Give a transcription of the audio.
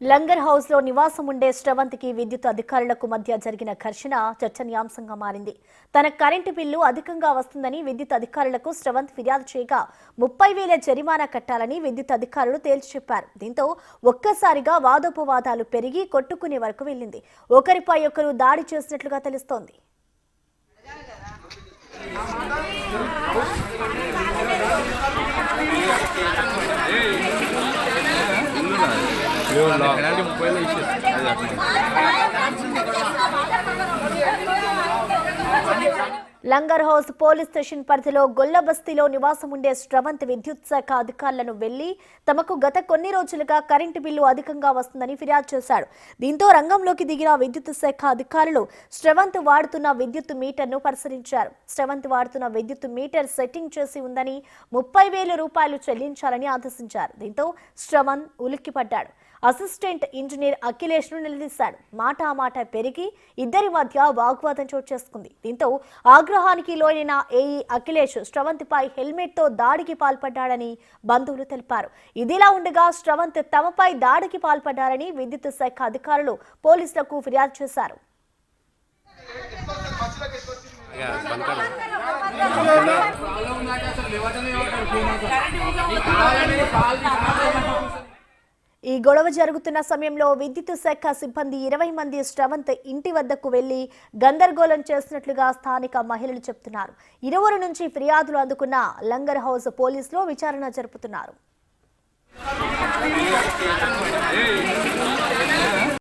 Langar house లో నివాసం ఉండే శ్రవంత్కి విద్యుత్ అధికారులకు మధ్య జరిగిన ఘర్షణ చర్చనీయాంశంగా మారింది. తన కరెంటు బిల్లు అధికంగా వస్తుందని విద్యుత్ అధికారులకు శ్రవంత్ ఫిర్యాదు చేయగా 30,000 జరిమానా కట్టాలని విద్యుత్ అధికారులు తేల్చి చెప్పారు. దీంతో ఒక్కసారిగా వాదోపవాదాలు పెరిగి కొట్టుకునే వరకు వెళ్లింది. ఒకరిపై ఒకరు దాడి చేసినట్లుగా తెలుస్తోంది. లంగర్ హౌస్ పోలీస్ స్టేషన్ పరిధిలో గొల్లబస్తీలో నివాసం ఉండే శ్రవంత్ విద్యుత్ శాఖ అధికారులను వెళ్లి తమకు గత కొన్ని రోజులుగా కరెంటు బిల్లు అధికంగా వస్తుందని ఫిర్యాదు చేశాడు. దీంతో రంగంలోకి దిగిన విద్యుత్ శాఖ అధికారులు శ్రవంత్ వాడుతున్న విద్యుత్ మీటర్ను పరిశీలించారు. శ్రవంత్ వాడుతున్న విద్యుత్ మీటర్ సెట్టింగ్ చేసి ఉందని 30,000 రూపాయలు చెల్లించాలని ఆదేశించారు. దీంతో శ్రవంత్ ఉలిక్కిపడ్డాడు. అసిస్టెంట్ ఇంజనీర్ అఖిలేష్ ను నిలదీశాడు. మాట పెరిగి ఇద్దరి మధ్య వాగ్వాదం చోటు చేసుకుంది. దీంతో ఆగ్రహానికి లోనైన ఏఈ అఖిలేష్ శ్రవంత్ పై హెల్మెట్ తో దాడికి పాల్పడ్డాడని బంధువులు తెలిపారు. ఇదిలా ఉండగా శ్రవంత్ తమపై దాడికి పాల్పడ్డారని విద్యుత్ శాఖ అధికారులు పోలీసులకు ఫిర్యాదు చేశారు. ఈ గొడవ జరుగుతున్న సమయంలో విద్యుత్ శాఖ సిబ్బంది 20 మంది శ్రవంత్ ఇంటి వద్దకు వెళ్లి గందరగోళం చేసినట్లుగా స్థానిక మహిళలు చెబుతున్నారు. ఇరువురు నుంచి ఫిర్యాదులు అందుకున్న లంగర్ హౌస్ పోలీసులు విచారణ జరుపుతున్నారు.